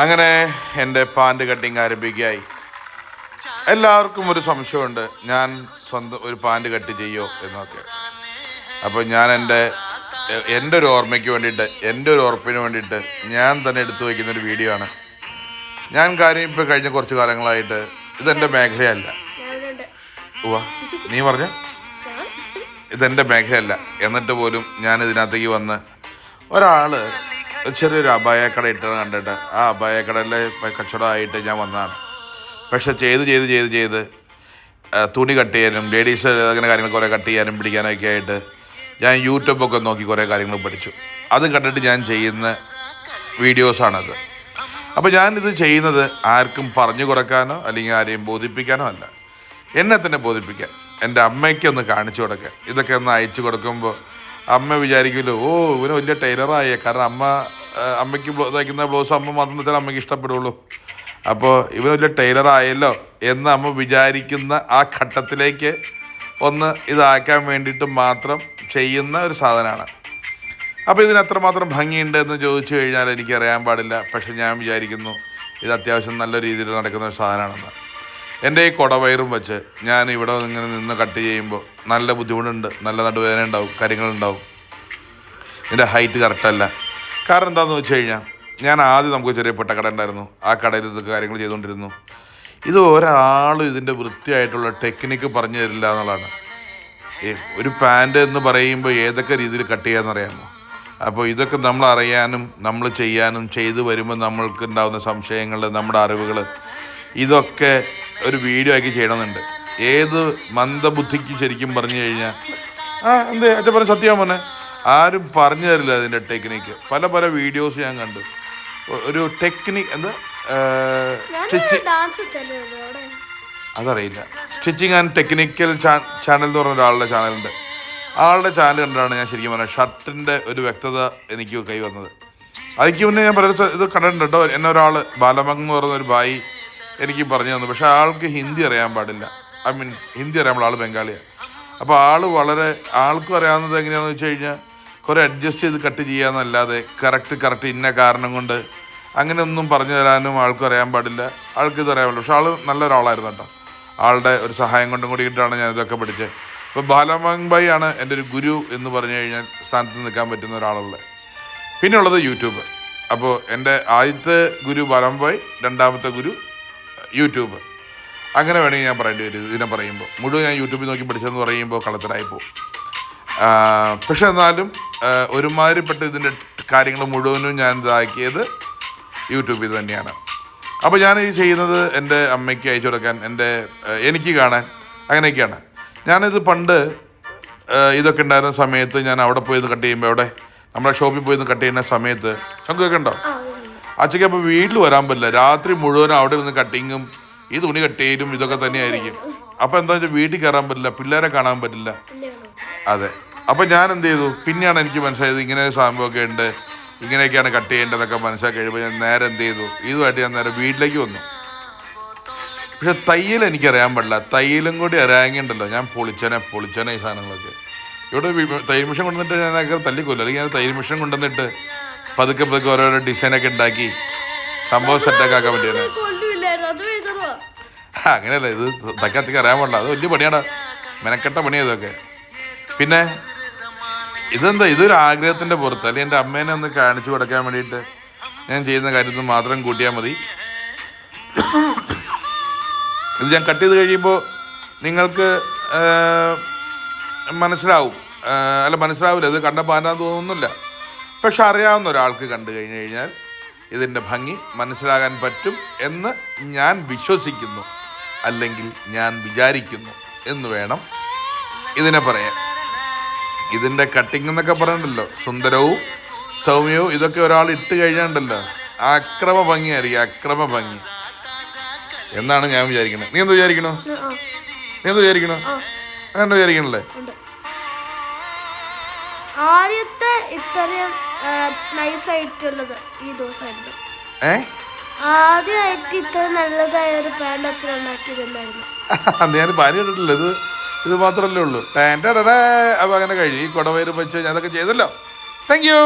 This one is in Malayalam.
അങ്ങനെ എൻ്റെ പാൻറ് കട്ടിങ് ആരംഭിക്കുകയായി. എല്ലാവർക്കും ഒരു സംശയമുണ്ട്, ഞാൻ സ്വന്തം ഒരു പാൻറ് കട്ട് ചെയ്യോ എന്നൊക്കെ. അപ്പോൾ ഞാൻ എൻ്റെ ഒരു ഓർമ്മയ്ക്ക് വേണ്ടിയിട്ട്, എൻ്റെ ഒരു ഉറപ്പിന് വേണ്ടിയിട്ട് ഞാൻ തന്നെ എടുത്തു വയ്ക്കുന്നൊരു വീഡിയോ ആണ്. ഞാൻ കാര്യം ഇപ്പോൾ കഴിഞ്ഞ കുറച്ച് കാലങ്ങളായിട്ട് ഇതെൻ്റെ മേഖലയല്ല. നീ പറഞ്ഞ ഇതെൻ്റെ മേഖലയല്ല, എന്നിട്ട് പോലും ഞാൻ ഇതിനകത്തേക്ക് വന്ന് ഒരാൾ ചെറിയൊരു അപായക്കട ഇട്ടത് കണ്ടിട്ട് ആ അപായക്കടയിലെ കച്ചവടമായിട്ട് ഞാൻ വന്നതാണ്. പക്ഷെ ചെയ്ത് തുണി കട്ട് ചെയ്യാനും ലേഡീസ് അങ്ങനെ കാര്യങ്ങൾ കുറേ കട്ട് ചെയ്യാനും പിടിക്കാനൊക്കെ ആയിട്ട് ഞാൻ യൂട്യൂബൊക്കെ നോക്കി കുറേ കാര്യങ്ങൾ പഠിച്ചു. അത് കണ്ടിട്ട് ഞാൻ ചെയ്യുന്ന വീഡിയോസാണത്. അപ്പോൾ ഞാനിത് ചെയ്യുന്നത് ആർക്കും പറഞ്ഞു കൊടുക്കാനോ അല്ലെങ്കിൽ ആരെയും ബോധിപ്പിക്കാനോ അല്ല, എന്നെ തന്നെ ബോധിപ്പിക്കാൻ, എൻ്റെ അമ്മയ്ക്കൊന്ന് കാണിച്ചു കൊടുക്കാൻ. ഇതൊക്കെ ഒന്ന് അയച്ചു കൊടുക്കുമ്പോൾ അമ്മ വിചാരിക്കുമല്ലോ, ഓ ഇവന് വലിയ ടൈലറായ, കാരണം അമ്മയ്ക്ക് തയ്ക്കുന്ന ബ്ലൗസ് അമ്മ മാത്രം വെച്ചാൽ അമ്മയ്ക്ക് ഇഷ്ടപ്പെടുള്ളൂ. അപ്പോൾ ഇവന് വലിയ ടൈലറായല്ലോ എന്ന് അമ്മ വിചാരിക്കുന്ന ആ ഘട്ടത്തിലേക്ക് ഒന്ന് ഇതാക്കാൻ വേണ്ടിയിട്ട് മാത്രം ചെയ്യുന്ന ഒരു സാധനമാണ്. അപ്പോൾ ഇതിന് എത്രമാത്രം ഭംഗിയുണ്ട് എന്ന് ചോദിച്ചു കഴിഞ്ഞാൽ എനിക്കറിയാൻ പാടില്ല. പക്ഷെ ഞാൻ വിചാരിക്കുന്നു ഇത് അത്യാവശ്യം നല്ല രീതിയിൽ നടക്കുന്ന ഒരു സാധനമാണെന്ന്. എൻ്റെ ഈ കുടവയറും വെച്ച് ഞാൻ ഇവിടെ ഇങ്ങനെ നിന്ന് കട്ട് ചെയ്യുമ്പോൾ നല്ല ബുദ്ധിമുട്ടുണ്ട്, നല്ല നടുവേദന ഉണ്ടാവും, കാര്യങ്ങളുണ്ടാവും. ഇതിൻ്റെ ഹൈറ്റ് കറക്റ്റല്ല. കാരണം എന്താണെന്ന് വെച്ച് കഴിഞ്ഞാൽ ഞാൻ ആദ്യം നമുക്ക് ചെറിയ പൊട്ടക്കട ഉണ്ടായിരുന്നു, ആ കടയിൽ ഇതൊക്കെ കാര്യങ്ങൾ ചെയ്തുകൊണ്ടിരുന്നു. ഇത് ഒരാളും ഇതിൻ്റെ വൃത്തിയായിട്ടുള്ള ടെക്നിക്ക് പറഞ്ഞു തരില്ല എന്നുള്ളതാണ്. ഒരു പാൻറ് എന്ന് പറയുമ്പോൾ ഏതൊക്കെ രീതിയിൽ കട്ട് ചെയ്യാമെന്നറിയാമോ? അപ്പോൾ ഇതൊക്കെ നമ്മൾ അറിയാനും നമ്മൾ ചെയ്യാനും ചെയ്തു വരുമ്പോൾ നമ്മൾക്ക് ഉണ്ടാകുന്ന സംശയങ്ങൾ, നമ്മുടെ അറിവുകൾ, ഇതൊക്കെ ഒരു വീഡിയോ ആക്കി ചെയ്യണമെന്നുണ്ട്. ഏത് മന്ദബുദ്ധിക്ക് ശരിക്കും പറഞ്ഞു കഴിഞ്ഞാൽ എന്തേ അച്ഛൻ പറഞ്ഞ സത്യം പറഞ്ഞേ, ആരും പറഞ്ഞു തരില്ല അതിൻ്റെ ടെക്നിക്ക്. പല വീഡിയോസ് ഞാൻ കണ്ടു. ഒരു ടെക്നിക്ക് എന്താ അതറിയില്ല. സ്റ്റിച്ചിങ് ആൻഡ് ടെക്നിക്കൽ ചാനൽ എന്ന് പറഞ്ഞ ഒരാളുടെ ചാനലുണ്ട്. ആളുടെ ചാനൽ കണ്ടാണ് ഞാൻ ശരിക്കും പറഞ്ഞത് ഷർട്ടിൻ്റെ ഒരു വ്യക്തത എനിക്ക് കൈ വന്നത്. അതിക്ക് മുന്നേ ഞാൻ പറയുന്നത് ഇത് കണ്ടിട്ടുണ്ട് കേട്ടോ. എന്നെ ഒരാൾ ബാലമംഗ് എന്ന് പറയുന്ന ഒരു ഭായി എനിക്ക് പറഞ്ഞു തന്നു. പക്ഷേ ആൾക്ക് ഹിന്ദി അറിയാൻ പാടില്ല. ഹിന്ദി അറിയാൻ പാടില്ല, ആൾ ബംഗാളിയാണ്. അപ്പോൾ ആൾക്കും അറിയാവുന്നത് എങ്ങനെയാണെന്ന് വെച്ച് കഴിഞ്ഞാൽ കുറേ അഡ്ജസ്റ്റ് ചെയ്ത് കട്ട് ചെയ്യാമെന്നല്ലാതെ കറക്റ്റ് ഇന്ന കാരണം കൊണ്ട് അങ്ങനെയൊന്നും പറഞ്ഞു തരാനും ആൾക്കും അറിയാൻ പാടില്ല, ആൾക്കിത് അറിയാൻ പാടില്ല. പക്ഷെ ആൾ നല്ലൊരാളായിരുന്നു കേട്ടോ. ആളുടെ ഒരു സഹായം കൊണ്ടും കൂടിയിട്ടാണ് ഞാൻ ഇതൊക്കെ പഠിച്ചത്. ഇപ്പോൾ ബാലമംഗ് ഭായി ആണ് എൻ്റെ ഒരു ഗുരു എന്ന് പറഞ്ഞു കഴിഞ്ഞാൽ സ്ഥാനത്ത് നിൽക്കാൻ പറ്റുന്ന ഒരാളുള്ളത്. പിന്നെ ഉള്ളത് യൂട്യൂബ്. അപ്പോൾ എൻ്റെ ആദ്യത്തെ ഗുരു ബാലമംഗ് ഭായി, രണ്ടാമത്തെ ഗുരു യൂട്യൂബ്. അങ്ങനെ വേണമെങ്കിൽ ഞാൻ പറയേണ്ടി വരും. ഇതിനെ പറയുമ്പോൾ മുഴുവൻ ഞാൻ യൂട്യൂബിൽ നോക്കി പഠിച്ചതെന്ന് പറയുമ്പോൾ കളത്തിലായിപ്പോൾ. പക്ഷെ എന്നാലും ഒരുമാതിരിപ്പെട്ട ഇതിൻ്റെ കാര്യങ്ങൾ മുഴുവനും ഞാൻ ഇതാക്കിയത് യൂട്യൂബിൽ തന്നെയാണ്. അപ്പോൾ ഞാൻ ഈ ചെയ്യുന്നത് എൻ്റെ അമ്മയ്ക്ക് അയച്ചു കൊടുക്കാൻ, എനിക്ക് കാണാൻ, അങ്ങനെയൊക്കെയാണ്. ഞാനിത് പണ്ട് ഇതൊക്കെ ഉണ്ടായിരുന്ന സമയത്ത് ഞാൻ അവിടെ പോയി കട്ട് ചെയ്യുമ്പോൾ, അവിടെ നമ്മുടെ ഷോപ്പിൽ പോയി കട്ട് ചെയ്യുന്ന സമയത്ത് നമുക്കൊക്കെ ഉണ്ടോ അച്ഛക്ക്. അപ്പോൾ വീട്ടിൽ വരാൻ പറ്റില്ല, രാത്രി മുഴുവനും അവിടെ നിന്ന് കട്ടിങ്ങും ഈ തുണി കട്ട് ചെയ്യലും ഇതൊക്കെ തന്നെയായിരിക്കും. അപ്പോൾ എന്താ വെച്ചാൽ വീട്ടിൽ കയറാൻ പറ്റില്ല, പിള്ളേരെ കാണാൻ പറ്റില്ല. അതെ. അപ്പം ഞാൻ എന്ത് ചെയ്തു, പിന്നെയാണ് എനിക്ക് മനസ്സിലായത് ഇങ്ങനെ സംഭവമൊക്കെ ഉണ്ട്, ഇങ്ങനെയൊക്കെയാണ് കട്ട് ചെയ്യേണ്ടതൊക്കെ മനസ്സിലാക്കി കഴിയുമ്പോൾ ഞാൻ നേരെ എന്ത് ചെയ്തു, ഇതുമായിട്ട് ഞാൻ നേരെ വീട്ടിലേക്ക് വന്നു. പക്ഷെ തയ്യൽ എനിക്കറിയാൻ പാടില്ല. തയ്യലും കൂടി അറിയാമെങ്കിണ്ടല്ലോ ഞാൻ പൊളിച്ചനെ ഈ സാധനങ്ങളൊക്കെ. ഇവിടെ തയ്യൽ മെഷീൻ കൊണ്ടുവന്നിട്ട് ഞാനൊക്കെ തല്ലിക്കൊല്ലു. അല്ലെങ്കിൽ ഞാൻ തയ്യൽ മെഷീൻ കൊണ്ടുവന്നിട്ട് പതുക്കെ ഓരോരോ ഡിസൈനൊക്കെ ഉണ്ടാക്കി സംഭവം സെറ്റൊക്കെ ആക്കാൻ പറ്റിയാണ്. അങ്ങനെയല്ല, ഇത് തക്കത്തേക്ക് അറിയാൻ പാടില്ല. അത് വലിയ പണിയാണ്, മെനക്കെട്ട പണിയാണ് ഇതൊക്കെ. പിന്നെ ഇതൊരു ആഗ്രഹത്തിൻ്റെ പുറത്ത്, അല്ലെങ്കിൽ എൻ്റെ അമ്മേനെ ഒന്ന് കാണിച്ചു കൊടുക്കാൻ വേണ്ടിയിട്ട് ഞാൻ ചെയ്യുന്ന കാര്യത്തിൽ മാത്രം കൂട്ടിയാൽ മതി. ഇത് ഞാൻ കട്ട് ചെയ്ത് കഴിയുമ്പോൾ നിങ്ങൾക്ക് മനസ്സിലാവില്ല, ഇത് കണ്ടപ്പോൾ ആരാന്ന് തോന്നുന്നില്ല. പക്ഷെ അറിയാവുന്ന ഒരാൾക്ക് കണ്ടു കഴിഞ്ഞാൽ ഇതിൻ്റെ ഭംഗി മനസ്സിലാകാൻ പറ്റും എന്ന് ഞാൻ വിശ്വസിക്കുന്നു, അല്ലെങ്കിൽ ഞാൻ വിചാരിക്കുന്നു എന്ന് വേണം ഇതിനെ പറയാൻ. ഇതിൻ്റെ കട്ടിങ് എന്നൊക്കെ പറയണ്ടല്ലോ, സുന്ദരവും സൗമ്യവും, ഇതൊക്കെ ഒരാൾ ഇട്ട് കഴിഞ്ഞാണ്ടല്ലോ അക്രമ ഭംഗി എന്നാണ് ഞാൻ വിചാരിക്കണത്. നീ എന്ത് വിചാരിക്കണോ? അങ്ങനെ വിചാരിക്കണല്ലേ? ആദ്യത്തെ ഇത്രയും നൈസായിട്ടുള്ളത് ഈ ദിവസമായിരുന്നു. ആദ്യമായിട്ട് ഇത്ര നല്ലതായ ഒരു പാൻറ് അച്ഛൻ ഉണ്ടാക്കിയിട്ടുണ്ടായിരുന്നു. ഞാൻ പാനി കണ്ടിട്ടില്ല. ഇത് മാത്രമല്ലേ ഉള്ളൂ. അപ്പോൾ അങ്ങനെ കഴിഞ്ഞു. ഈ കുടവയറും വെച്ച് ഞാൻ അതൊക്കെ ചെയ്തല്ലോ. Thank you.